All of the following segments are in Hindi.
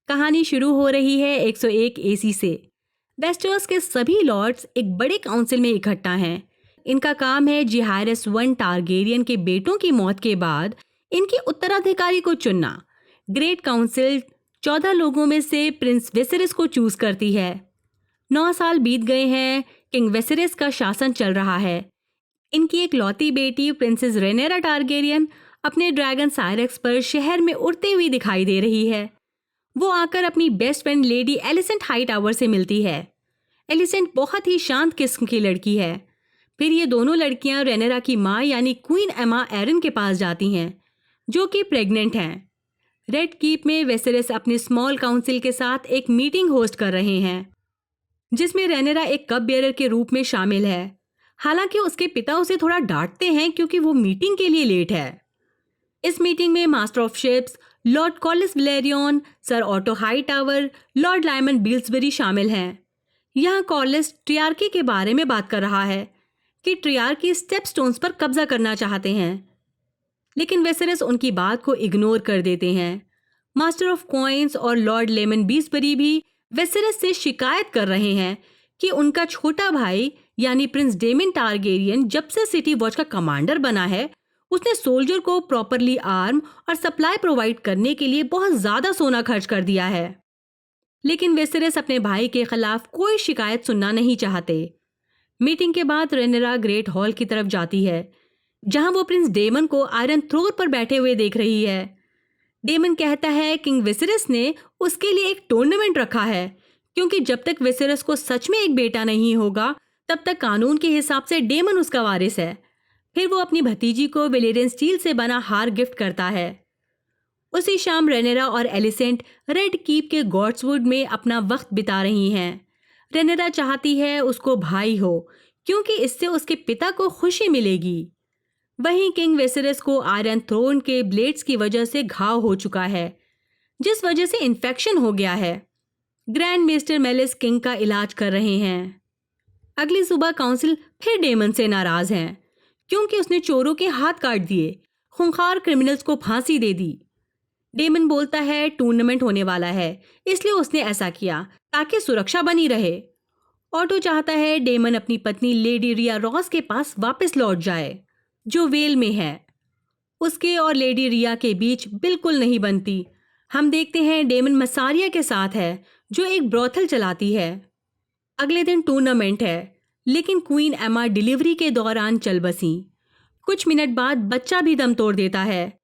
कहानी शुरू हो रही है 101 एसी से। वेस्टर्स के सभी लॉर्ड्स एक बड़े काउंसिल में इकट्ठा हैं। इनका काम है जिहायरस वन टारगेरियन के बेटों की मौत के बाद इनके उत्तराधिकारी को चुनना। ग्रेट काउंसिल 14 लोगों में से प्रिंस वेसेरिस को चूज करती है। 9 साल बीत गए हैं। किंग वेसेरिस का शासन चल रहा है। इनकी एक लौती बेटी प्रिंसेस रेनेरा टारगेरियन अपने ड्रैगन सायरेक्स पर शहर में उड़ती हुई दिखाई दे रही है। वो आकर अपनी best friend lady Alicent Hightower से मिलती है। एलिसेंट बहुत ही शांत किस्म की लड़की है। फिर ये दोनों लड़कियां रेनेरा की माँ यानी क्वीन एमा एरन के पास जाती हैं, जो कि प्रेग्नेंट हैं। रेड कीप में वेसेरिस अपने स्मॉल काउंसिल के साथ एक मीटिंग होस्ट कर रहे हैं, जिसमें रेनेरा एक कप बेयरर के रूप में शामिल है। हालांकि उसके पिता उसे थोड़ा डांटते हैं क्योंकि वो मीटिंग के लिए लेट है। इस मीटिंग में master of ships lord Corlys Velaryon, sir Otto Hightower, lord Lyman Beesbury शामिल हैं। यहाँ कॉलिस ट्रियार्की के बारे में बात कर रहा है कि ट्रियार्की स्टेपस्टोन्स पर कब्जा करना चाहते हैं, लेकिन वेसेरिस उनकी बात को इग्नोर कर देते हैं। मास्टर ऑफ कॉइन्स और लॉर्ड लेमन बील्सबरी भी वेसेरिस से शिकायत कर रहे हैं कि उनका छोटा भाई यानी प्रिंस डेमन टारगेरियन जब से सिटी वॉच का कमांडर बना है, उसने सोल्जर को प्रॉपरली आर्म और सप्लाई प्रोवाइड करने के लिए बहुत ज्यादा सोना खर्च कर दिया है। लेकिन वेसेरिस अपने भाई के खिलाफ कोई शिकायत सुनना नहीं चाहते। मीटिंग के बाद रेनेरा ग्रेट हॉल की तरफ जाती है, जहां वो प्रिंस डेमन को आयरन थ्रोन पर बैठे हुए देख रही है। डेमन कहता है किंग वेसेरिस ने उसके लिए एक टूर्नामेंट रखा है, क्योंकि जब तक वेसेरिस को सच में एक बेटा नहीं होगा तब तक कानून के हिसाब से डेमन उसका वारिस है। फिर वो अपनी भतीजी को वेलेरियन स्टील से बना हार गिफ्ट करता है। उसी शाम रेनेरा और एलिसेंट रेड कीप के गॉड्सवुड में अपना वक्त बिता रही हैं। रेनेरा चाहती है उसको भाई हो, क्योंकि इससे उसके पिता को खुशी मिलेगी। वहीं किंग वेसेरिस को आयरन थ्रोन के ब्लेड्स की वजह से घाव हो चुका है, जिस वजह से इन्फेक्शन हो गया है। ग्रैंड मेस्टर मेलिस किंग का इलाज कर रहे हैं। अगली सुबह काउंसिल फिर डेमन से नाराज हैं, क्योंकि उसने चोरों के हाथ काट दिए, खूंखार क्रिमिनल्स को फांसी दे दी। डेमन बोलता है टूर्नामेंट होने वाला है, इसलिए उसने ऐसा किया ताकि सुरक्षा बनी रहे। ऑटो चाहता है डेमन अपनी पत्नी लेडी रिया रॉस के पास वापस लौट जाए, जो वेल में है। उसके और लेडी रिया के बीच बिल्कुल नहीं बनती। हम देखते हैं डेमन मसारिया के साथ है, जो एक ब्रोथल चलाती है। अगले दिन टूर्नामेंट है, लेकिन क्वीन एमा डिलीवरी के दौरान चल बसी। कुछ मिनट बाद बच्चा भी दम तोड़ देता है।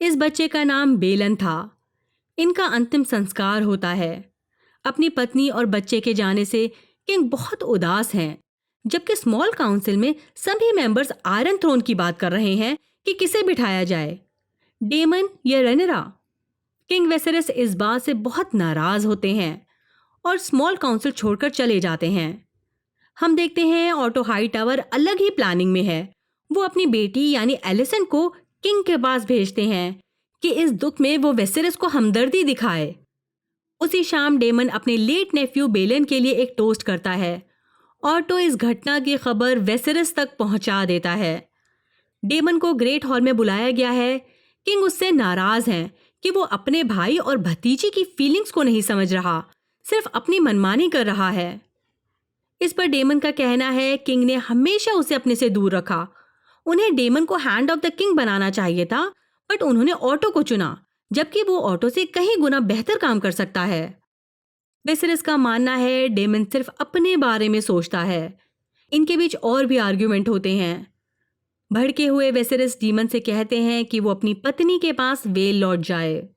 इस बच्चे का नाम बेलन था। इनका अंतिम संस्कार होता है। अपनी पत्नी और बच्चे के जाने से किंग बहुत उदास हैं, जबकि स्मॉल काउंसिल में सभी मेंबर्स आयरन थ्रोन की बात कर रहे हैं कि किसे बिठाया जाए, डेमन या रेनेरा। किंग वेसेरिस इस बात से बहुत नाराज होते हैं और स्मॉल काउंसिल छोड़कर चले जाते हैं। हम देखते हैं ऑटो हाईटावर अलग ही प्लानिंग में है। वो अपनी बेटी यानी एलिसेंट को किंग के पास भेजते हैं कि इस दुख में वो वेसेरिस को हमदर्दी दिखाए। उसी शाम डेमन अपने लेट नेफ्यू बेलन के लिए एक टोस्ट करता है। ऑटो इस घटना की खबर वेसेरिस तक पहुंचा देता है। डेमन को ग्रेट हॉल में बुलाया गया है। किंग उससे नाराज हैं कि वो अपने भाई और भतीजी की फीलिंग्स को नहीं समझ रहा, सिर्फ अपनी मनमानी कर रहा है। इस पर डेमन का कहना है किंग ने हमेशा उसे अपने से दूर रखा। उन्हें डेमन को हैंड ऑफ द किंग बनाना चाहिए था, बट उन्होंने ऑटो को चुना, जबकि वो ऑटो से कहीं गुना बेहतर काम कर सकता है। वेसेरिस का मानना है डेमन सिर्फ अपने बारे में सोचता है। इनके बीच और भी आर्ग्यूमेंट होते हैं। भड़के हुए वेसेरिस डीमन से कहते हैं कि वो अपनी पत्नी के पास वेल लौट जाए।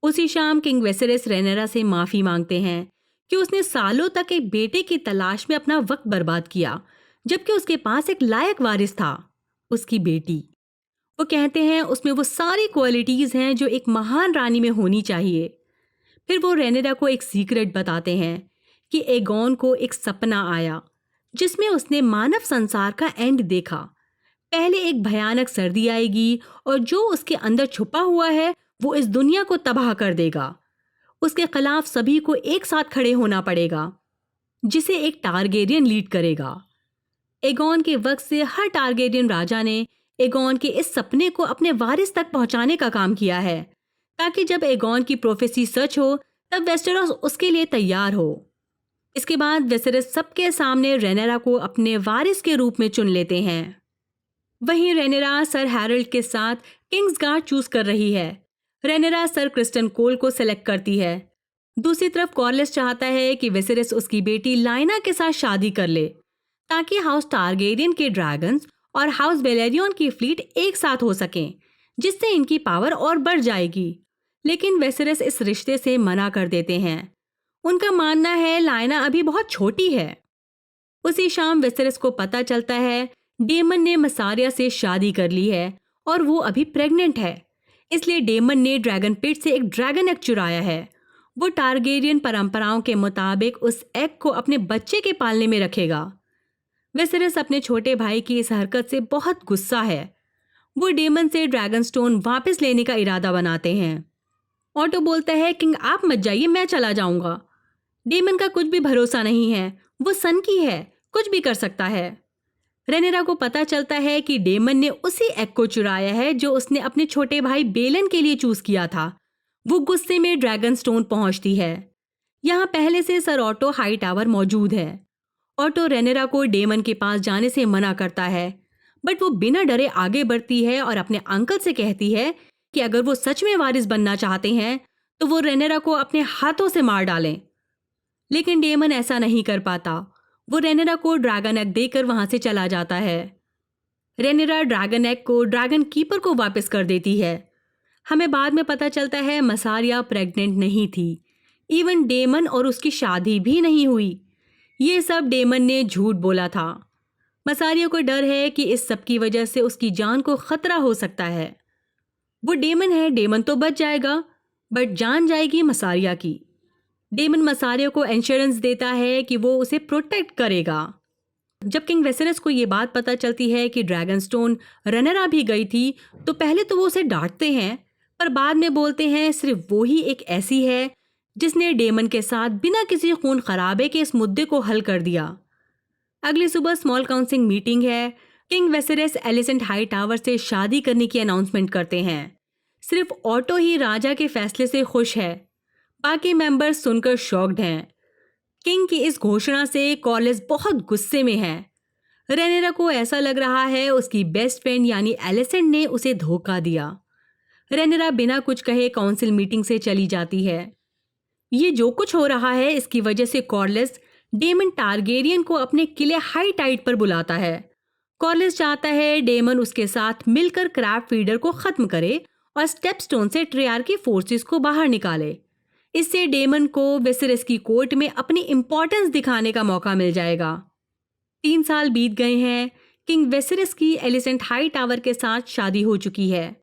उसी शाम किंग वेसेरिस रेनेरा से माफी मांगते हैं कि उसने सालों तक एक बेटे की तलाश में अपना वक्त बर्बाद किया, जबकि उसके पास एक लायक वारिस था, उसकी बेटी। वो कहते हैं उसमें वो सारी क्वालिटीज हैं जो एक महान रानी में होनी चाहिए। फिर वो रेनेरा को एक सीक्रेट बताते हैं कि एगोन को एक सपना आया, जिसमें उसने मानव संसार का एंड देखा। पहले एक भयानक सर्दी आएगी और जो उसके अंदर छुपा हुआ है वो इस दुनिया को तबाह कर देगा। उसके खिलाफ सभी को एक साथ खड़े होना पड़ेगा, जिसे एक टारगेरियन लीड करेगा। एगोन के वक्त से हर टारगेरियन राजा ने एगोन के इस सपने को अपने वारिस तक पहुंचाने का काम किया है, ताकि जब एगोन की प्रोफेसी सच हो तब वेस्टेरोस उसके लिए तैयार हो। इसके बाद वेसेरस सबके सामने रेनेरा को अपने वारिस के रूप में चुन लेते हैं। वहीं रेनेरा सर हैरोल्ड के साथ किंग्सगार्ड चूज कर रही है। रेनेरा सर क्रिस्टन कोल को सेलेक्ट करती है। दूसरी तरफ कॉर्लिस चाहता है कि वेसेरस उसकी बेटी लाइना के साथ शादी कर ले, ताकि हाउस टारगेरियन के ड्रैगन्स और हाउस वेलेरियन की फ्लीट एक साथ हो सकें, जिससे इनकी पावर और बढ़ जाएगी। लेकिन वेसेरस इस रिश्ते से मना कर देते हैं। उनका मानना है लाइना अभी बहुत छोटी है। उसी शाम वेसेरस को पता चलता है डेमन ने मसारिया से शादी कर ली है और वो अभी प्रेग्नेंट है। इसलिए डेमन ने ड्रैगन पिट से एक ड्रैगन एग चुराया है। वो टारगेरियन परंपराओं के मुताबिक उस एग को अपने बच्चे के पालने में रखेगा। वेसेरस अपने छोटे भाई की इस हरकत से बहुत गुस्सा है। वो डेमन से ड्रैगन स्टोन वापस लेने का इरादा बनाते हैं। ऑटो बोलता है, किंग आप मत जाइए, मैं चला जाऊंगा। डेमन का कुछ भी भरोसा नहीं है, वो सन की है, कुछ भी कर सकता है। रेनेरा को पता चलता है कि डेमन ने उसी एग को चुराया है जो उसने अपने छोटे भाई बेलन के लिए चूज किया था। वो गुस्से में ड्रैगन स्टोन पहुंचती है। यहाँ पहले से सर ऑटो हाई टावर मौजूद है। ऑटो रेनेरा को डेमन के पास जाने से मना करता है, बट वो बिना डरे आगे बढ़ती है और अपने अंकल से कहती है कि अगर वो सच में वारिस बनना चाहते हैं तो वो रेनेरा को अपने हाथों से मार डालें। लेकिन डेमन ऐसा नहीं कर पाता। वो रेनेरा को ड्रैगन एग देकर वहां से चला जाता है। रेनेरा ड्रैगन एग को ड्रैगन कीपर को वापस कर देती है। हमें बाद में पता चलता है मसारिया प्रेग्नेंट नहीं थी। इवन डेमन और उसकी शादी भी नहीं हुई। ये सब डेमन ने झूठ बोला था। मसारिया को डर है कि इस सब की वजह से उसकी जान को खतरा हो सकता है। वो डेमन है, डेमन तो बच जाएगा, बट जान जाएगी मसारिया की। डेमन मसारिया को इंश्योरेंस देता है कि वो उसे प्रोटेक्ट करेगा। जब किंग वेसेरस को ये बात पता चलती है कि ड्रैगन स्टोन रेनेरा भी गई थी, तो पहले तो वो उसे डांटते हैं, पर बाद में बोलते हैं सिर्फ वो ही एक ऐसी है जिसने डेमन के साथ बिना किसी खून खराबे के इस मुद्दे को हल कर दिया। अगली सुबह स्मॉल काउंसिल मीटिंग है। किंग वेसेरस एलिसेंट हाई टावर से शादी करने की अनाउंसमेंट करते हैं। सिर्फ ऑटो ही राजा के फैसले से खुश है। बाकी मेंबर्स सुनकर शॉक्ड हैं। किंग की इस घोषणा से कॉर्लिस बहुत गुस्से में है। रेनेरा को ऐसा लग रहा है उसकी बेस्ट फ्रेंड यानी एलिसेंट ने उसे धोखा दिया। रेनेरा बिना कुछ कहे काउंसिल मीटिंग से चली जाती है। ये जो कुछ हो रहा है इसकी वजह से कॉर्लिस डेमन टारगेरियन को अपने किले हाई टाइड पर बुलाता है। कॉर्लिस चाहता है डेमन उसके साथ मिलकर क्रैब फीडर को खत्म करे और स्टेपस्टोन से ट्रियार्की फोर्सेस को बाहर निकाले। इससे डेमन को वेसेरस की कोर्ट में अपनी इंपॉर्टेंस दिखाने का मौका मिल जाएगा। 3 साल बीत गए हैं। किंग वेसेरस की एलिसेंट हाई टावर के साथ शादी हो चुकी है।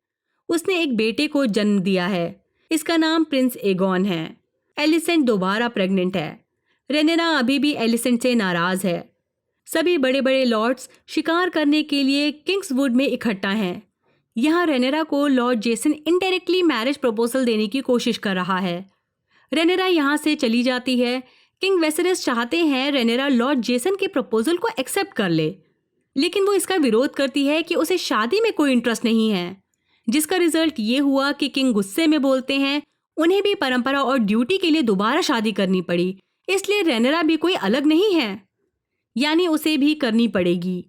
उसने एक बेटे को जन्म दिया है। इसका नाम प्रिंस एगॉन है। एलिसेंट दोबारा प्रेग्नेंट है। रेनेरा अभी भी एलिसेंट से नाराज है। सभी बड़े बड़े लॉर्ड्स शिकार करने के लिए किंग्सवुड में इकट्ठा हैं। यहाँ रेनेरा को Lord Jason indirectly marriage proposal देने की कोशिश कर रहा है। रेनेरा यहाँ से चली जाती है। किंग वेसेरस चाहते हैं रेनेरा लॉर्ड जेसन के प्रपोजल को एक्सेप्ट कर ले, लेकिन वो इसका विरोध करती है कि उसे शादी में कोई इंटरेस्ट नहीं है, जिसका रिजल्ट ये हुआ कि किंग गुस्से में बोलते हैं उन्हें भी परंपरा और ड्यूटी के लिए दोबारा शादी करनी पड़ी, इसलिए रेनेरा भी कोई अलग नहीं है, यानी उसे भी करनी पड़ेगी।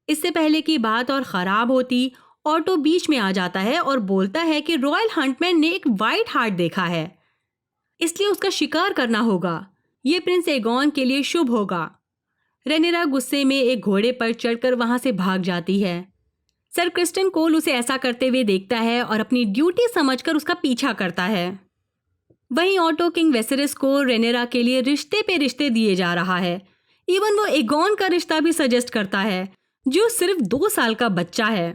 इससे पहले की बात और ख़राब होती, ऑटो बीच में आ जाता है और बोलता है कि रॉयल हंटमैन ने एक वाइट हार्ट देखा है, इसलिए उसका शिकार करना होगा। ये प्रिंस एगॉन के लिए शुभ होगा। रेनेरा गुस्से में एक घोड़े पर चढ़कर वहां से भाग जाती है। सर क्रिस्टन कोल उसे ऐसा करते हुए देखता है और अपनी ड्यूटी समझकर उसका पीछा करता है। वहीं ऑटो किंग वेसेरस को रेनेरा के लिए रिश्ते पे रिश्ते दिए जा रहा है। इवन वो एगॉन का रिश्ता भी सजेस्ट करता है, जो सिर्फ 2 साल का बच्चा है।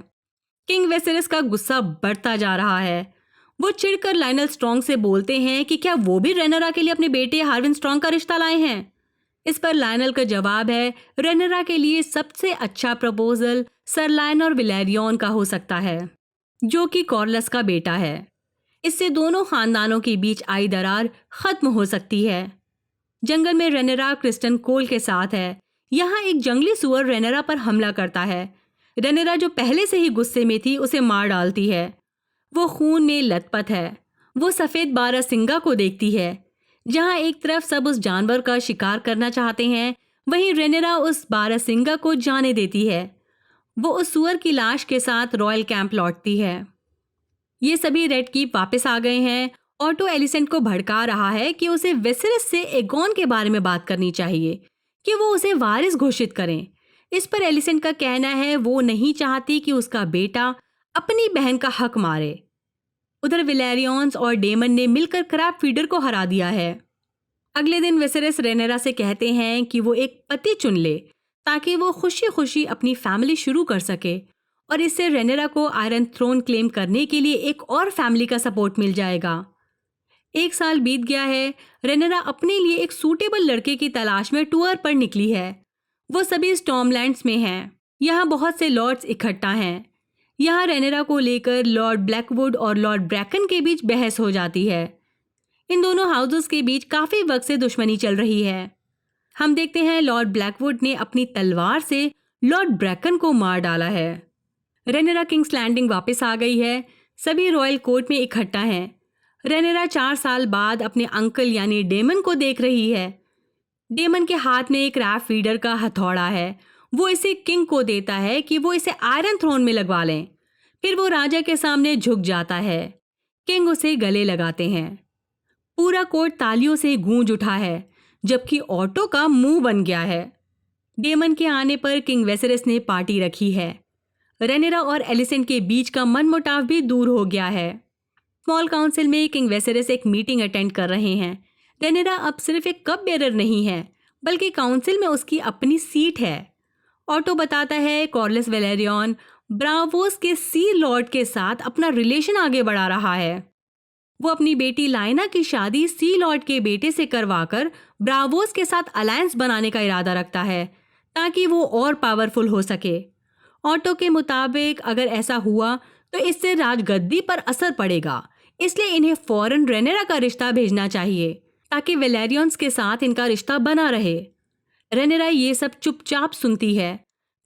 किंग वेसेरस का गुस्सा बढ़ता जा रहा है। वो चिढ़कर लायनल स्ट्रॉन्ग से बोलते हैं कि क्या वो भी रेनेरा के लिए अपने बेटे हार्विन स्ट्रॉन्ग का रिश्ता लाए हैं। इस पर लायनल का जवाब है रेनेरा के लिए सबसे अच्छा प्रपोजल सर लायनर विलेरियन का हो सकता है, जो कि कॉर्लिस का बेटा है। इससे दोनों खानदानों के बीच आई दरार खत्म हो सकती है। जंगल में रेनेरा क्रिस्टन कोल के साथ है। यहाँ एक जंगली सुअर रेनेरा पर हमला करता है। रेनेरा जो पहले से ही गुस्से में थी उसे मार डालती है। वो खून में लथपथ है। वो सफ़ेद बारहसिंगा को देखती है। जहां एक तरफ सब उस जानवर का शिकार करना चाहते हैं, वहीं रेनेरा उस बारहसिंगा को जाने देती है। वो उस सुअर की लाश के साथ रॉयल कैंप लौटती है। ये सभी रेड कीप वापस आ गए हैं। ऑटो एलिसेंट को भड़का रहा है कि उसे वेसेरिस से एगोन के बारे में बात करनी चाहिए, कि वो उसे वारिस घोषित करें। इस पर एलिसेंट का कहना है वो नहीं चाहती कि उसका बेटा अपनी बहन का हक मारे। उधर विलेरियंस और डेमन ने मिलकर क्रैब फीडर को हरा दिया है। अगले दिन वेसेरिस रेनेरा से कहते हैं कि वो एक पति चुन ले ताकि वो खुशी खुशी अपनी फैमिली शुरू कर सके, और इससे रेनेरा को आयरन थ्रोन क्लेम करने के लिए एक और फैमिली का सपोर्ट मिल जाएगा। 1 साल बीत गया है। रेनेरा अपने लिए एक सूटेबल लड़के की तलाश में टूर पर निकली है। वो सभी स्टॉर्मलैंड्स में हैं। यहाँ बहुत से लॉर्ड्स इकट्ठा हैं। यहाँ रेनेरा को लेकर लॉर्ड ब्लैकवुड और लॉर्ड ब्रैकन के बीच बहस हो जाती है। इन दोनों हाउसेस के बीच काफी वक्त से दुश्मनी चल रही है। हम देखते हैं लॉर्ड ब्लैकवुड ने अपनी तलवार से लॉर्ड ब्रैकन को मार डाला है। रेनेरा किंग्स लैंडिंग वापस आ गई है। सभी रॉयल कोर्ट में इकट्ठा हैं। रेनेरा 4 साल बाद अपने अंकल यानी डेमन को देख रही है। डेमन के हाथ में एक क्रैब फीडर का हथौड़ा है। वो इसे किंग को देता है कि वो इसे आयरन थ्रोन में लगवा लें। फिर वो राजा के सामने झुक जाता है। किंग उसे गले लगाते हैं। पूरा कोर्ट तालियों से गूंज उठा है, जबकि ऑटो का मुंह बन गया है। डेमन के आने पर किंग वेसेरिस ने पार्टी रखी है। रेनेरा और एलिसेंट के बीच का मनमुटाव भी दूर हो गया है। स्मॉल काउंसिल में किंग वेसेरिस एक मीटिंग अटेंड कर रहे हैं। रेनेरा अब सिर्फ एक कप बेरर नहीं है, बल्कि काउंसिल में उसकी अपनी सीट है। ऑटो बताता है कॉर्लिस वेलेरियन ब्रावोस के सी लॉर्ड के साथ अपना रिलेशन आगे बढ़ा रहा है। वो अपनी बेटी लाइना की शादी सी लॉर्ड के बेटे से करवाकर ब्रावोस के साथ अलायंस बनाने का इरादा रखता है, ताकि वो और पावरफुल हो सके। ऑटो के मुताबिक अगर ऐसा हुआ तो इससे राजगद्दी पर असर पड़ेगा, इसलिए इन्हें फौरन रेनेरा का रिश्ता भेजना चाहिए ताकि वेलेरियंस के साथ इनका रिश्ता बना रहे। रेनेरा ये सब चुपचाप सुनती है।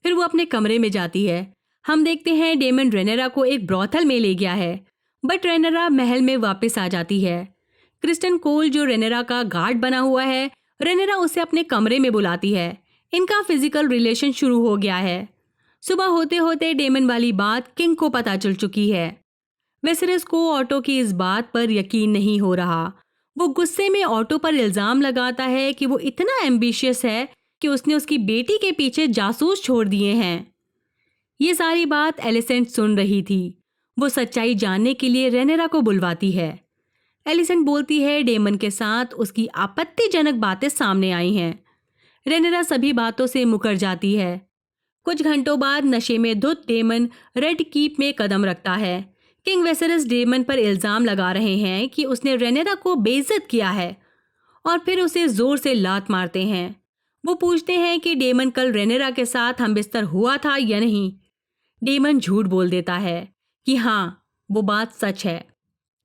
फिर वो अपने कमरे में जाती है। हम देखते हैं डेमन रेनेरा को एक ब्रॉथल में ले गया है, बट रेनेरा महल में वापस आ जाती है। क्रिस्टन कोल जो रेनेरा का गार्ड बना हुआ है, रेनेरा उसे अपने कमरे में बुलाती है। इनका फिजिकल रिलेशन शुरू हो गया है। सुबह होते होते डेमन वाली बात किंग को पता चल चुकी है। वेसेरिस को ऑटो की इस बात पर यकीन नहीं हो रहा। वो गुस्से में ऑटो पर इल्जाम लगाता है कि वो इतना एम्बिशियस है कि उसने उसकी बेटी के पीछे जासूस छोड़ दिए हैं। ये सारी बात एलिसेंट सुन रही थी। वो सच्चाई जानने के लिए रेनेरा को बुलवाती है। एलिसेंट बोलती है डेमन के साथ उसकी आपत्तिजनक बातें सामने आई हैं। रेनेरा सभी बातों से मुकर जाती है। कुछ घंटों बाद नशे में धुत डेमन रेड कीप में कदम रखता है। किंग वेसेरिस डेमन पर इल्जाम लगा रहे हैं कि उसने रेनेरा को बेइज्जत किया है, और फिर उसे जोर से लात मारते हैं। वो पूछते हैं कि डेमन कल रेनेरा के साथ हमबिस्तर हुआ था या नहीं। डेमन झूठ बोल देता है कि हाँ, वो बात सच है।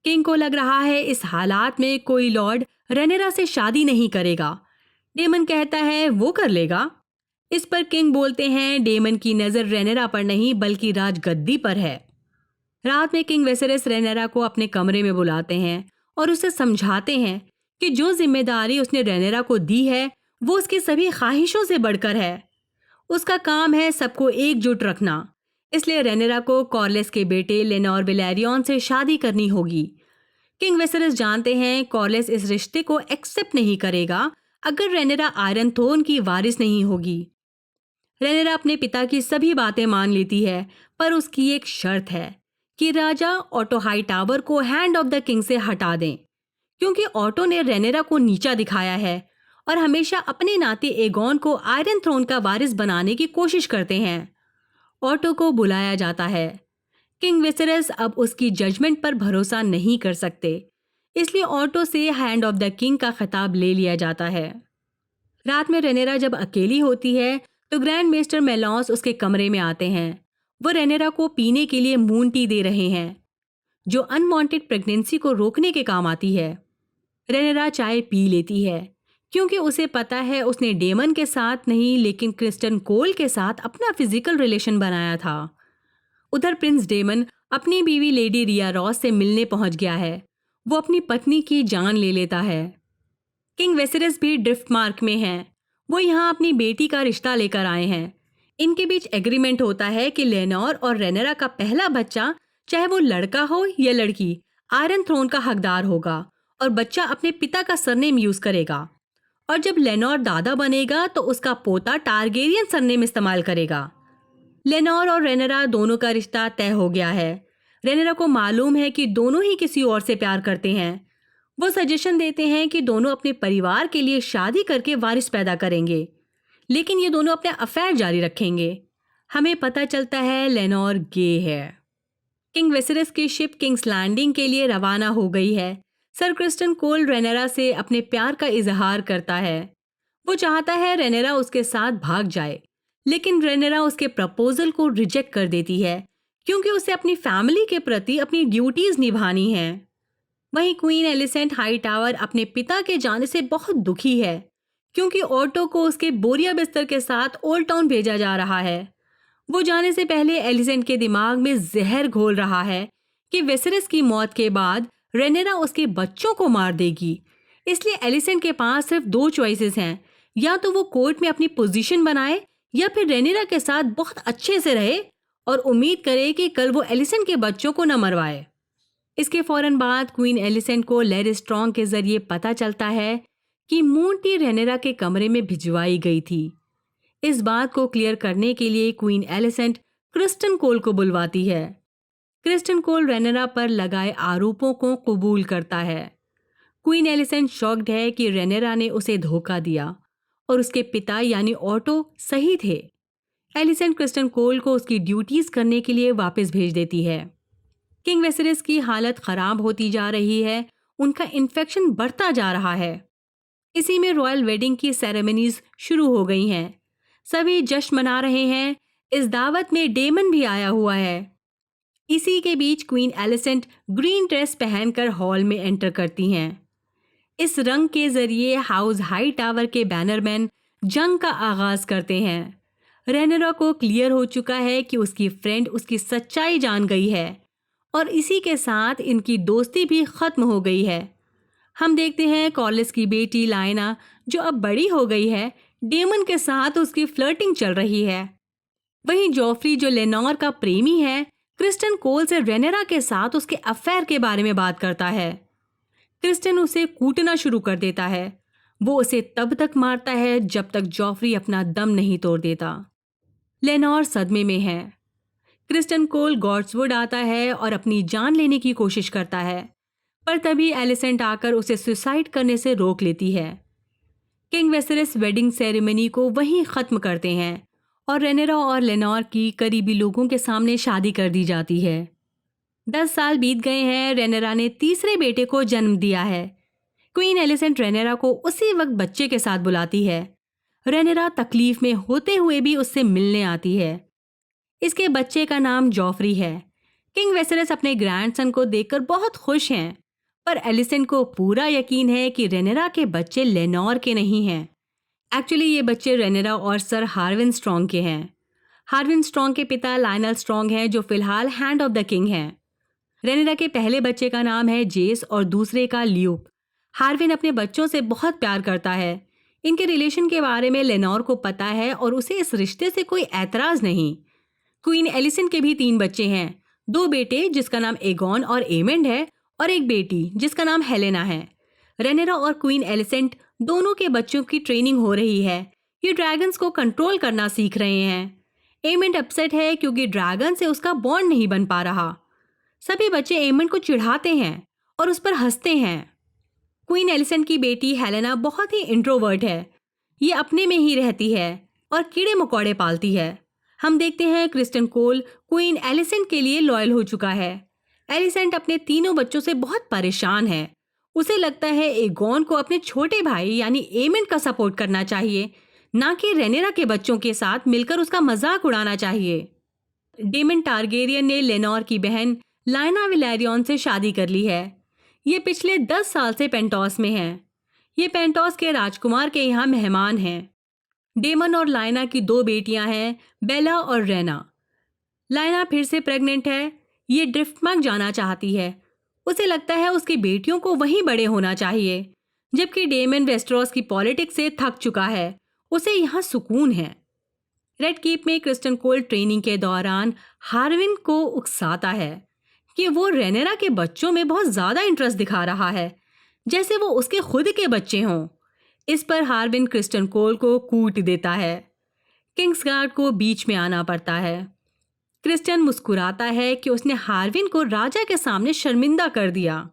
किंग को लग रहा है इस हालात में कोई लॉर्ड रेनेरा से शादी नहीं करेगा। डेमन कहता है वो कर लेगा। इस पर किंग बोलते हैं डेमन की नज़र रेनेरा पर नहीं बल्कि राजगद्दी पर है। रात में किंग वेसेरिस रेनेरा को अपने कमरे में बुलाते हैं और उसे समझाते हैं कि जो जिम्मेदारी उसने रेनेरा को दी है वो उसकी सभी ख्वाहिशों से बढ़कर है। उसका काम है सबको एकजुट रखना, इसलिए रेनेरा को कॉर्लिस के बेटे लेनोर वेलेरियन से शादी करनी होगी। किंग वेसेरिस जानते हैं कॉर्लिस इस रिश्ते को एक्सेप्ट नहीं करेगा अगर रेनेरा आयरन थ्रोन की वारिस नहीं होगी। रेनेरा अपने पिता की सभी बातें मान लेती है, पर उसकी एक शर्त है कि राजा ऑटो हाईटावर को हैंड ऑफ द किंग से हटा दें, क्योंकि ऑटो ने रेनेरा को नीचा दिखाया है और हमेशा अपने नाते एगोन को आयरन थ्रोन का वारिस बनाने की कोशिश करते हैं। ऑटो को बुलाया जाता है। किंग वेसेरिस अब उसकी जजमेंट पर भरोसा नहीं कर सकते, इसलिए ऑटो से हैंड ऑफ द किंग का खिताब ले लिया जाता है। रात में रेनेरा जब अकेली होती है तो ग्रैंड मेस्टर मेलॉस उसके कमरे में आते हैं। वो रेनेरा को पीने के लिए मून टी दे रहे हैं, जो अनवांटेड प्रेगनेंसी को रोकने के काम आती है। रेनेरा चाय पी लेती है, क्योंकि उसे पता है उसने डेमन के साथ नहीं लेकिन क्रिस्टन कोल के साथ अपना फिजिकल रिलेशन बनाया था। उधर प्रिंस डेमन अपनी बीवी लेडी रिया रॉस से मिलने पहुंच गया है। वो अपनी पत्नी की जान ले लेता है। किंग वेसेरस भी ड्रिफ्टमार्क में हैं। वो यहाँ अपनी बेटी का रिश्ता लेकर आए हैं। इनके बीच एग्रीमेंट होता है कि लेनोर और रेनेरा का पहला बच्चा, चाहे वो लड़का हो या लड़की, आयरन थ्रोन का हकदार होगा और बच्चा अपने पिता का सरनेम यूज करेगा। और जब लेनोर दादा बनेगा तो उसका पोता टारगेरियन सरनेम इस्तेमाल करेगा। लेनोर और रेनेरा दोनों का रिश्ता तय हो गया है। रेनेरा को मालूम है कि दोनों ही किसी और से प्यार करते हैं। वो सजेशन देते हैं कि दोनों अपने परिवार के लिए शादी करके वारिस पैदा करेंगे, लेकिन ये दोनों अपने अफेयर जारी रखेंगे। हमें पता चलता है लेनोर गे है। किंग वेसेरस की शिप किंग्स लैंडिंग के लिए रवाना हो गई है। सर क्रिस्टन कोल रेनेरा से अपने प्यार का इजहार करता है। वो चाहता है रेनेरा उसके साथ भाग जाए, लेकिन रेनेरा उसके प्रपोजल को रिजेक्ट कर देती है क्योंकि उसे अपनी फैमिली के प्रति अपनी ड्यूटीज निभानी है। वहीं क्वीन एलिसेंट हाई टावर अपने पिता के जाने से बहुत दुखी है क्योंकि ऑटो को उसके बोरिया बिस्तर के साथ ओल्ड टाउन भेजा जा रहा है। वो जाने से पहले एलिसेंट के दिमाग में जहर घोल रहा है कि वेसेरस की मौत के बाद रेनेरा उसके बच्चों को मार देगी। इसलिए एलिसेंट के पास सिर्फ दो चॉइसेस हैं, या तो वो कोर्ट में अपनी पोजीशन बनाए या फिर रेनेरा के साथ बहुत अच्छे से रहे और उम्मीद करे कि कल वो एलिसेंट के बच्चों को न मरवाए। इसके फौरन बाद क्वीन एलिसेंट को लेरी स्ट्रॉन्ग के जरिए पता चलता है कि मून टी रेनेरा के कमरे में भिजवाई गई थी। इस बात को क्लियर करने के लिए क्वीन एलिसेंट क्रिस्टन कोल को बुलवाती है। क्रिस्टन कोल रेनेरा पर लगाए आरोपों को कबूल करता है। क्वीन एलिसेंट शॉक्ड है कि रेनेरा ने उसे धोखा दिया और उसके पिता यानी ऑटो सही थे। एलिसेंट क्रिस्टन कोल को उसकी ड्यूटीज करने के लिए वापस भेज देती है। किंग वेसेरस की हालत खराब होती जा रही है, उनका इन्फेक्शन बढ़ता जा रहा है। इसी में रॉयल वेडिंग की सेरेमनीज शुरू हो गई हैं। सभी जश्न मना रहे हैं। इस दावत में डेमन भी आया हुआ है। इसी के बीच क्वीन एलिसेंट ग्रीन ड्रेस पहनकर हॉल में एंटर करती हैं। इस रंग के जरिए हाउस हाई टावर के बैनरमैन जंग का आगाज करते हैं। रेनेरा को क्लियर हो चुका है कि उसकी फ्रेंड उसकी सच्चाई जान गई है और इसी के साथ इनकी दोस्ती भी खत्म हो गई है। हम देखते हैं कॉलिस की बेटी लाइना, जो अब बड़ी हो गई है, डेमन के साथ उसकी फ्लर्टिंग चल रही है। वहीं जॉफ्री, जो लेनोर का प्रेमी है, क्रिस्टन कोल से रेनेरा के साथ उसके अफेयर के बारे में बात करता है। क्रिस्टन उसे कूटना शुरू कर देता है। वो उसे तब तक मारता है जब तक जॉफ्री अपना दम नहीं तोड़ देता। लेनोर सदमे में है। क्रिस्टन कोल गॉड्सवुड आता है और अपनी जान लेने की कोशिश करता है, पर तभी एलिसेंट आकर उसे सुसाइड करने से रोक लेती है। किंग वेसेरस वेडिंग सेरेमनी को वहीं खत्म करते हैं और रेनेरा और लेनोर की करीबी लोगों के सामने शादी कर दी जाती है। 10 साल बीत गए हैं। रेनेरा ने तीसरे बेटे को जन्म दिया है। क्वीन एलिसेंट रेनेरा को उसी वक्त बच्चे के साथ बुलाती है। रेनेरा तकलीफ में होते हुए भी उससे मिलने आती है। इसके बच्चे का नाम जॉफ्री है। किंग वेसेरस अपने ग्रैंडसन को देखकर बहुत खुश हैं, पर एलिसेंट को पूरा यकीन है कि रेनेरा के बच्चे लेनोर के नहीं हैं। एक्चुअली ये बच्चे रेनेरा और सर हार्विन स्ट्रॉन्ग के हैं। हार्विन स्ट्रॉन्ग के पिता लायनल स्ट्रॉन्ग हैं, जो फिलहाल हैंड ऑफ द किंग हैं। रेनेरा के पहले बच्चे का नाम है जेस और दूसरे का ल्यूक। हार्विन अपने बच्चों से बहुत प्यार करता है। इनके रिलेशन के बारे में लेनोर को पता है और उसे इस रिश्ते से कोई ऐतराज नहीं। क्वीन एलिसेंट के भी 3 बच्चे हैं, 2 बेटे जिसका नाम एगॉन और एमेंड है और एक बेटी जिसका नाम हेलेना है। रेनेरा और क्वीन एलिसेंट दोनों के बच्चों की ट्रेनिंग हो रही है। ये ड्रैगन्स को कंट्रोल करना सीख रहे हैं। एमेंड अपसेट है क्योंकि ड्रैगन से उसका बॉन्ड नहीं बन पा रहा। सभी बच्चे एमेंड को चिढ़ाते हैं और उस पर हंसते हैं। क्वीन एलिसेंट की बेटी हेलेना बहुत ही इंट्रोवर्ट है। ये अपने में ही रहती है और कीड़े मकोड़े पालती है। हम देखते हैं क्रिस्टन कोल क्वीन एलिसेंट के लिए लॉयल हो चुका है। एलिसेंट अपने तीनों बच्चों से बहुत परेशान है। उसे लगता है एगॉन को अपने छोटे भाई यानी एमेंड का सपोर्ट करना चाहिए, ना कि रेनेरा के बच्चों के साथ मिलकर उसका मजाक उड़ाना चाहिए। डेमन टारगेरियन ने लेनोर की बहन लाइना विलेरियन से शादी कर ली है। ये पिछले 10 साल से पेंटॉस में हैं। ये पेंटॉस के राजकुमार के यहाँ मेहमान हैं। डेमन और लाइना की 2 बेटियां हैं, बेला और रेना। लाइना फिर से प्रेग्नेंट है। ये ड्रिफ्टमार्क जाना चाहती है। उसे लगता है उसकी बेटियों को वहीं बड़े होना चाहिए। जबकि डेमन वेस्टरोस की पॉलिटिक्स से थक चुका है, उसे यहाँ सुकून है। रेड कीप में क्रिस्टन कोल ट्रेनिंग के दौरान हार्विन को उकसाता है कि वो रेनेरा के बच्चों में बहुत ज्यादा इंटरेस्ट दिखा रहा है, जैसे वो उसके खुद के बच्चे हों। इस पर हार्विन क्रिस्टन कोल को कूट देता है। किंग्सगार्ड को बीच में आना पड़ता है। क्रिस्टन मुस्कुराता है कि उसने हार्विन को राजा के सामने शर्मिंदा कर दिया।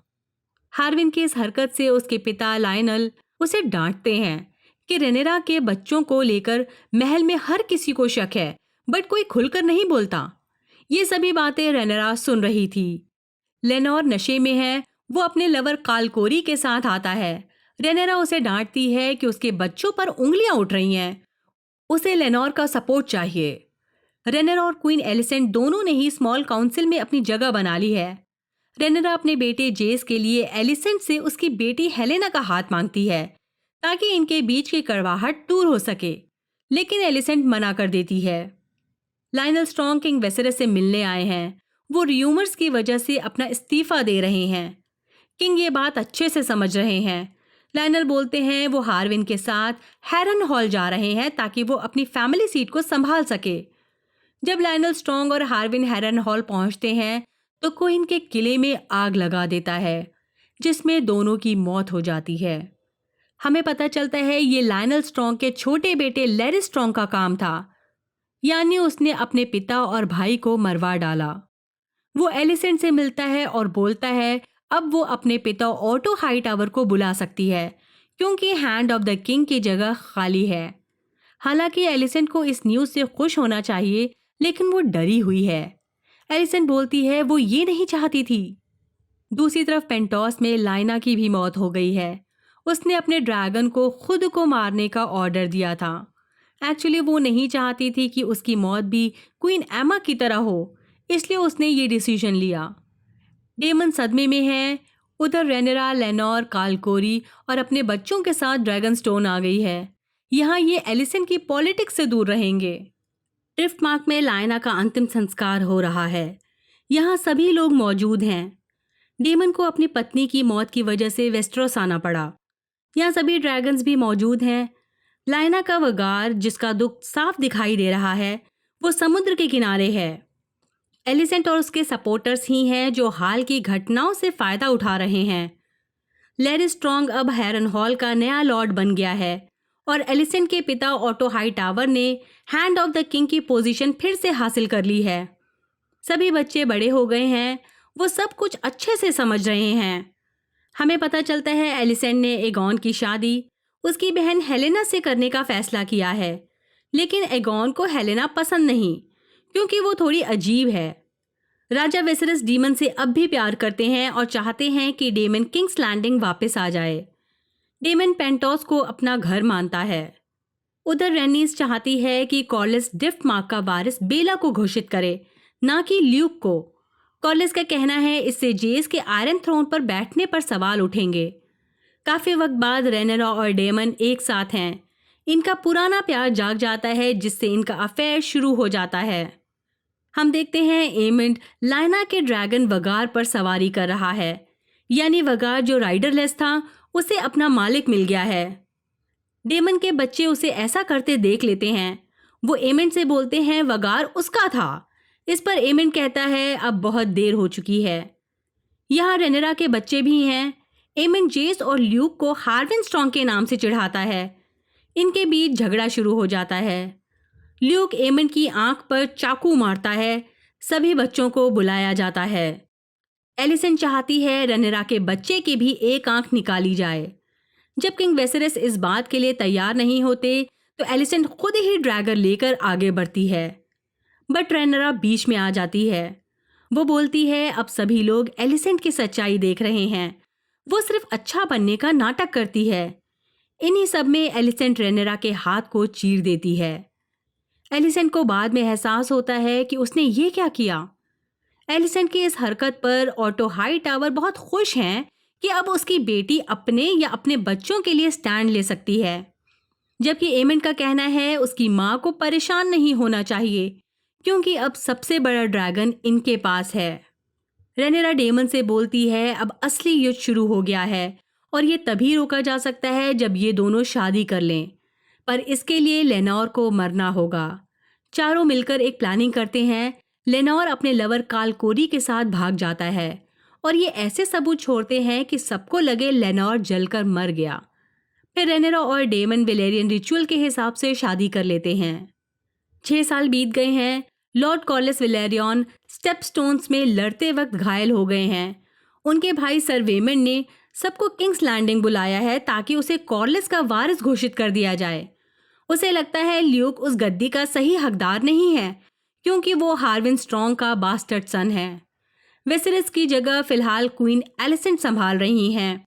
हार्विन की इस हरकत से उसके पिता लायनल उसे डांटते हैं कि रेनेरा के बच्चों को लेकर महल में हर किसी को शक है, बट कोई खुलकर नहीं बोलता। ये सभी बातें रेनेरा सुन रही थी। लेनोर नशे में है। वो अपने लवर कालकोरी के साथ आता है। रेनेरा उसे डांटती है कि उसके बच्चों पर उंगलियां उठ रही हैं। उसे लेनोर का सपोर्ट चाहिए। रेनेरा और क्वीन एलिसेंट दोनों ने ही स्मॉल काउंसिल में अपनी जगह बना ली है। रेनेरा अपने बेटे जेस के लिए एलिसेंट से उसकी बेटी हेलेना का हाथ मांगती है ताकि इनके बीच की कड़वाहट दूर हो सके, लेकिन एलिसेंट मना कर देती है। लायनल स्ट्रॉन्ग किंग वेसेरस से मिलने आए हैं। वो र्यूमर्स की वजह से अपना इस्तीफा दे रहे हैं। किंग ये बात अच्छे से समझ रहे हैं। लायनल बोलते हैं वो हार्विन के साथ हैरन हॉल जा रहे हैं ताकि वो अपनी फैमिली सीट को संभाल सके। जब लायनल स्ट्रॉन्ग और हार्विन हैरन हॉल पहुंचते हैं तो कोई इनके किले में आग लगा देता है, जिसमें दोनों की मौत हो जाती है। हमें पता चलता है ये लायनल स्ट्रॉन्ग के छोटे बेटे लैरी स्ट्रॉन्ग का काम था, यानी उसने अपने पिता और भाई को मरवा डाला। वो एलिसेंट से मिलता है और बोलता है अब वो अपने पिता ऑटो हाईटावर को बुला सकती है क्योंकि हैंड ऑफ द किंग की जगह खाली है। हालांकि एलिसेंट को इस न्यूज़ से खुश होना चाहिए, लेकिन वो डरी हुई है। एलिसेंट बोलती है वो ये नहीं चाहती थी। दूसरी तरफ पेंटोस में लाइना की भी मौत हो गई है। उसने अपने ड्रैगन को खुद को मारने का ऑर्डर दिया था। एक्चुअली वो नहीं चाहती थी कि उसकी मौत भी क्वीन एमा की तरह हो, इसलिए उसने ये डिसीजन लिया। डेमन सदमे में है। उधर रेनेरा, लेनोर, कालकोरी और अपने बच्चों के साथ ड्रैगन स्टोन आ गई है। यहाँ ये एलिसेंट की पॉलिटिक्स से दूर रहेंगे। ड्रिफ्टमार्क में लायना का अंतिम संस्कार हो रहा है। यहाँ सभी लोग मौजूद हैं। डेमन को अपनी पत्नी की मौत की वजह से वेस्टरोस आना पड़ा। यहाँ सभी ड्रैगन्स भी मौजूद हैं। लायना का वगार, जिसका दुख साफ दिखाई दे रहा है, वो समुद्र के किनारे है। एलिसेंट और उसके सपोर्टर्स ही हैं जो हाल की घटनाओं से फायदा उठा रहे हैं। लैरी स्ट्रॉन्ग अब हैरन हॉल का नया लॉर्ड बन गया है और एलिसेंट के पिता ऑटो हाईटावर ने हैंड ऑफ द किंग की पोजीशन फिर से हासिल कर ली है। सभी बच्चे बड़े हो गए हैं। वो सब कुछ अच्छे से समझ रहे हैं। हमें पता चलता है एलिसेंट ने एगॉन की शादी उसकी बहन हेलेना से करने का फैसला किया है, लेकिन एगॉन को हेलेना पसंद नहीं क्योंकि वो थोड़ी अजीब है। राजा वेसेरस डीमन से अब भी प्यार करते हैं और चाहते हैं कि डेमन किंग्स लैंडिंग वापस आ जाए। डेमन पेंटोस को अपना घर मानता है। उधर रेनीस चाहती है कि कॉर्लिस ड्रिफ्टमार्क का वारिस बेला को घोषित करे, ना कि ल्यूक को। कॉर्लिस का कहना है इससे जेस के आयरन थ्रोन पर बैठने पर सवाल उठेंगे। काफी वक्त बाद रेनेरा और डेमन एक साथ हैं। इनका पुराना प्यार जाग जाता है, जिससे इनका अफेयर शुरू हो जाता है। हम देखते हैं एमिंड लाइना के ड्रैगन वगार पर सवारी कर रहा है, यानी वगार जो राइडरलेस था उसे अपना मालिक मिल गया है। डेमन के बच्चे उसे ऐसा करते देख लेते हैं। वो एमिंड से बोलते हैं वगार उसका था। इस पर एमिंड कहता है अब बहुत देर हो चुकी है। यहाँ रेनेरा के बच्चे भी हैं। एमिंड जेस और ल्यूक को हार्विन स्ट्रॉन्ग के नाम से चिढ़ाता है। इनके बीच झगड़ा शुरू हो जाता है। ल्यूक एमिंड की आंख पर चाकू मारता है। सभी बच्चों को बुलाया जाता है। एलिसेंट चाहती है रेनेरा के बच्चे की भी एक आंख निकाली जाए। जब किंग वेसेरस इस बात के लिए तैयार नहीं होते तो एलिसेंट खुद ही ड्रैगर लेकर आगे बढ़ती है, बट रेनेरा बीच में आ जाती है। वो बोलती है अब सभी लोग एलिसेंट की सच्चाई देख रहे हैं। वो सिर्फ अच्छा बनने का नाटक करती है। इन्हीं सब में एलिसेंट रेनेरा के हाथ को चीर देती है। एलिसेंट को बाद में एहसास होता है कि उसने ये क्या किया। एलिसेंट की इस हरकत पर ऑटो हाईटावर बहुत खुश हैं कि अब उसकी बेटी अपने या अपने बच्चों के लिए स्टैंड ले सकती है, जबकि एमिंड का कहना है उसकी माँ को परेशान नहीं होना चाहिए क्योंकि अब सबसे बड़ा ड्रैगन इनके पास है। रेनेरा डेमन से बोलती है अब असली युद्ध शुरू हो गया है और ये तभी रोका जा सकता है जब ये दोनों शादी कर लें, पर इसके लिए लेनोर को मरना होगा। चारों मिलकर एक प्लानिंग करते हैं। लेनोर अपने लवर काल कोरी के साथ भाग जाता है और ये ऐसे सबूत छोड़ते हैं कि सबको लगे लेनोर जलकर मर गया। फिर रेनेरा और डेमन वेलेरियन रिचुअल के हिसाब से शादी कर लेते हैं। 6 साल बीत गए हैं। लॉर्ड कॉर्लिस वेलेरियन स्टेपस्टोन्स में लड़ते वक्त घायल हो गए हैं। उनके भाई सर वेमन ने सबको किंग्स लैंडिंग बुलाया है ताकि उसे कॉर्लिस का वारिस घोषित कर दिया जाए। उसे लगता है ल्यूक उस गद्दी का सही हकदार नहीं है क्योंकि वो हार्विन स्ट्रॉन्ग का बास्टर्ड सन है। वेसेरिस की जगह फिलहाल क्वीन एलिसेंट संभाल रही हैं।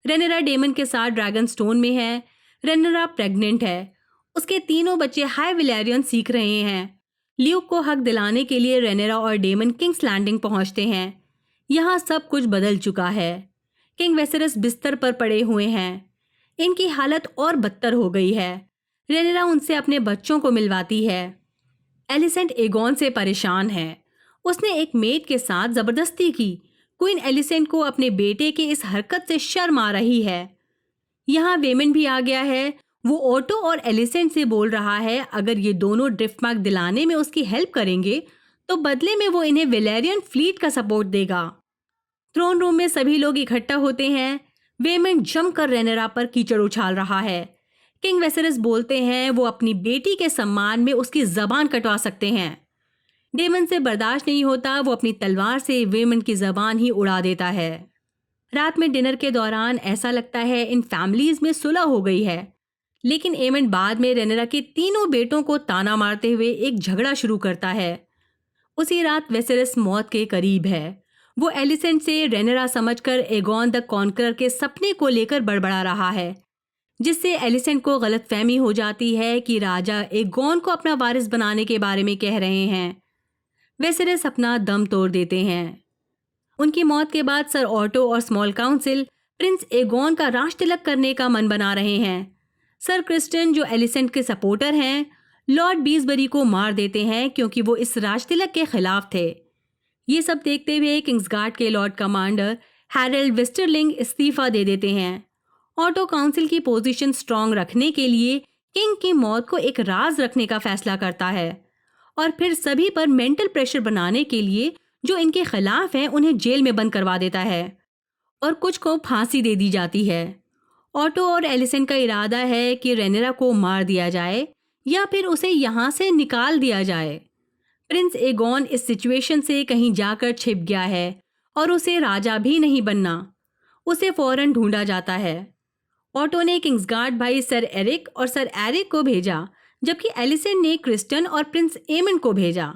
रेनेरा डेमन के साथ ड्रैगन स्टोन में है। रेनेरा प्रेग्नेंट है। उसके तीनों बच्चे हाई विलेरियन सीख रहे हैं। ल्यूक को हक दिलाने के लिए रेनेरा और डेमन किंग्स लैंडिंग पहुंचते हैं। यहाँ सब कुछ बदल चुका है। किंग वेसेरिस बिस्तर पर पड़े हुए हैं। इनकी हालत और बदतर हो गई है। रेनेरा उनसे अपने बच्चों को मिलवाती है। एलिसेंट एगोन से परेशान है। उसने एक मेड के साथ जबरदस्ती की। क्वीन एलिसेंट को अपने बेटे की इस हरकत से शर्म आ रही है। यहाँ वेमन भी आ गया है। वो ऑटो और एलिसेंट से बोल रहा है अगर ये दोनों ड्रिफ्टमार्क दिलाने में उसकी हेल्प करेंगे तो बदले में वो इन्हें वेलेरियन फ्लीट का सपोर्ट देगा। थ्रोन रूम में सभी लोग इकट्ठा होते हैं। वेमन जमकर रेनेरा पर कीचड़ उछाल रहा है। किंग वेसेरिस बोलते हैं वो अपनी बेटी के सम्मान में उसकी जबान कटवा सकते हैं। डेमन से बर्दाश्त नहीं होता। वो अपनी तलवार से वेमन की जबान ही उड़ा देता है। रात में डिनर के दौरान ऐसा लगता है इन फैमिलीज में सुलह हो गई है, लेकिन एमन बाद में रेनेरा के तीनों बेटों को ताना मारते हुए एक झगड़ा शुरू करता है। उसी रात वेसेरिस मौत के करीब है। वो एलिसेंट से रेनेरा समझकर एगोन द कॉन्करर के सपने को लेकर बड़बड़ा रहा है, जिससे एलिसेंट को गलतफहमी हो जाती है कि राजा एगोन को अपना वारिस बनाने के बारे में कह रहे हैं। वेसेरिस अपना दम तोड़ देते हैं। उनकी मौत के बाद सर ऑटो और स्मॉल काउंसिल प्रिंस एगोन का राज तिलक करने का मन बना रहे हैं। सर क्रिस्टन जो एलिसेंट के सपोर्टर हैं, लॉर्ड बीसबरी को मार देते हैं क्योंकि वो इस राज तिलक के खिलाफ थे। ये सब देखते हुए किंग्सगार्ड के लॉर्ड कमांडर हैरल्ड वेस्टरलिंग इस्तीफा दे देते हैं। ऑटो काउंसिल की पोजीशन स्ट्रांग रखने के लिए किंग की मौत को एक राज रखने का फैसला करता है और फिर सभी पर मेंटल प्रेशर बनाने के लिए जो इनके खिलाफ हैं उन्हें जेल में बंद करवा देता है और कुछ को फांसी दे दी जाती है। ऑटो और एलिसेंट का इरादा है कि रेनेरा को मार दिया जाए या फिर उसे यहाँ से निकाल दिया जाए। प्रिंस एगोन इस सिचुएशन से कहीं जाकर छिप गया है और उसे राजा भी नहीं बनना। उसे फौरन ढूंढा जाता है। ऑटो ने किंग्सगार्ड भाई सर एरिक और सर एरिक को भेजा, जबकि एलिसेंट ने क्रिस्टन और प्रिंस एमन को भेजा।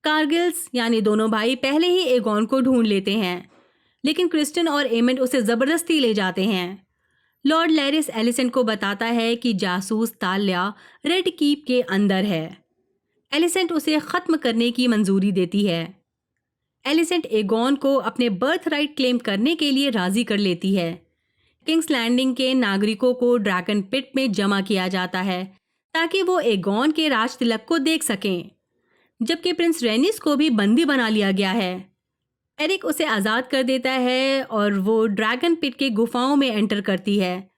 कारगिल्स यानी दोनों भाई पहले ही एगोन को ढूंढ लेते हैं, लेकिन क्रिस्टन और एमन उसे जबरदस्ती ले जाते हैं। लॉर्ड लैरिस एलिसेंट को बताता है कि जासूस ताल्या रेड कीप के अंदर है। एलिसेंट उसे खत्म करने की मंजूरी देती है। एलिसेंट एगोन को अपने बर्थ राइट क्लेम करने के लिए राजी कर लेती है। किंग्स लैंडिंग के नागरिकों को ड्रैगन पिट में जमा किया जाता है ताकि वो एगोन के राज तिलक को देख सकें, जबकि प्रिंस रेनिस को भी बंदी बना लिया गया है। एरिक उसे आज़ाद कर देता है और वो ड्रैगन पिट के गुफाओं में एंटर करती है।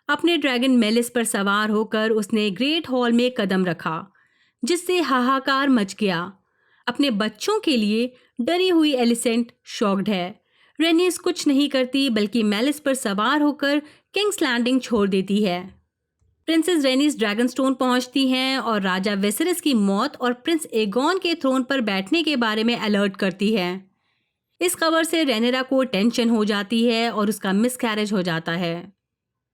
अपने ड्रैगन मेलिस पर सवार होकर उसने ग्रेट हॉल में कदम रखा, जिससे हाहाकार मच गया। अपने बच्चों के लिए डरी हुई एलिसेंट शॉक्ड है। रेनिस कुछ नहीं करती बल्कि मेलिस पर सवार होकर किंग्स लैंडिंग छोड़ देती है। प्रिंसेस रेनिस ड्रैगनस्टोन पहुंचती हैं और राजा वेसेरिस की मौत और प्रिंस एगोन के थ्रोन पर बैठने के बारे में अलर्ट करती है। इस खबर से रेनेरा को टेंशन हो जाती है और उसका मिसकैरेज हो जाता है।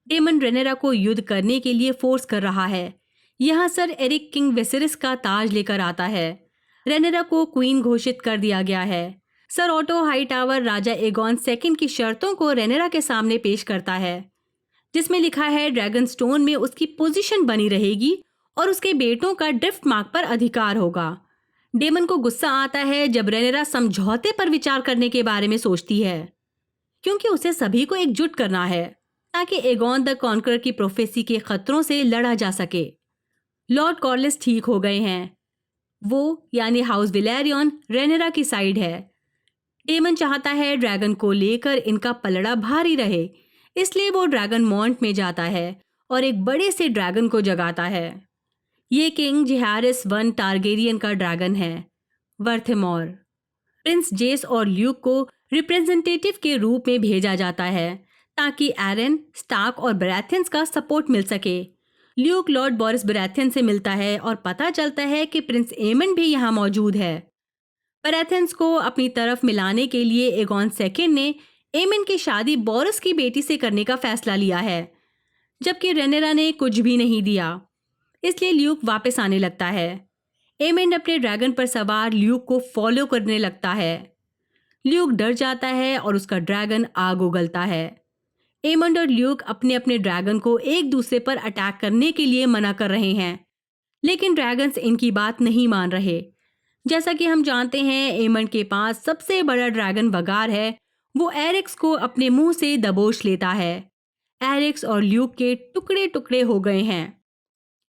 डेमन रेनेरा को युद्ध करने के लिए फोर्स कर रहा है। यहाँ सर एरिक किंग वेसेरिस का ताज लेकर आता है। रेनेरा को क्वीन घोषित कर दिया गया है। सर ऑटो हाईटावर राजा एगोन सेकंड की शर्तों को रेनेरा के सामने पेश करता है, जिसमें लिखा है ड्रैगन स्टोन में उसकी पोजीशन बनी रहेगी और उसके बेटों का ड्रिफ्ट मार्क पर अधिकार होगा। डेमन को गुस्सा आता है जब रेनेरा समझौते पर विचार करने के बारे में सोचती है, क्योंकि उसे सभी को एकजुट करना है ताकि एगोन द कॉन्करर की प्रोफेसी के खतरों से लड़ा जा सके। लॉर्ड कॉर्लिस ठीक हो गए हैं। वो यानी हाउस विलेरियन रेनेरा की साइड है। डेमन चाहता है ड्रैगन को लेकर इनका पलड़ा भारी रहे, इसलिए वो ड्रैगन मॉन्ट में जाता है और एक बड़े से ड्रैगन को जगाता है। ये किंग जिहारिस वन टारगेरियन का ड्रैगन है, वर्थेमोर। प्रिंस जेस और ल्यूक को रिप्रेजेंटेटिव के रूप में भेजा जाता है ताकि एरन, स्टार्क और बराथियंस का सपोर्ट मिल सके। ल्यूक लॉर्ड बोरिस बराथियन से मिलता है और पता चलता है कि प्रिंस एमन भी यहाँ मौजूद है। बराथियंस को अपनी तरफ मिलाने के लिए एगॉन सेकेंड ने एमन की शादी बोरिस की बेटी से करने का फैसला लिया है, जबकि रेनेरा ने कुछ भी नहीं दिया। इसलिए ल्यूक वापस आने लगता है। एमन अपने ड्रैगन पर सवार ल्यूक को फॉलो करने लगता है। ल्यूक डर जाता है और उसका ड्रैगन आग उगलता है। एमंड और ल्यूक अपने अपने ड्रैगन को एक दूसरे पर अटैक करने के लिए मना कर रहे हैं, लेकिन ड्रैगन्स इनकी बात नहीं मान रहे। जैसा कि हम जानते हैं, एमंड के पास सबसे बड़ा ड्रैगन वगार है। वो एरिक्स को अपने मुंह से दबोच लेता है। एरिक्स और ल्यूक के टुकड़े टुकड़े हो गए हैं।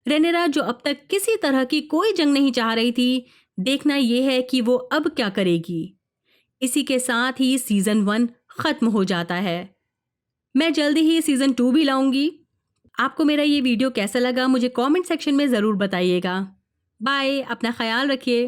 रेनेरा, जो अब तक किसी तरह की कोई जंग नहीं चाह रही थी, देखना यह है कि वो अब क्या करेगी। इसी के साथ ही सीजन 1 खत्म हो जाता है। मैं जल्दी ही सीजन 2 भी लाऊंगी। आपको मेरा ये वीडियो कैसा लगा मुझे कमेंट सेक्शन में ज़रूर बताइएगा। बाय, अपना ख्याल रखिए।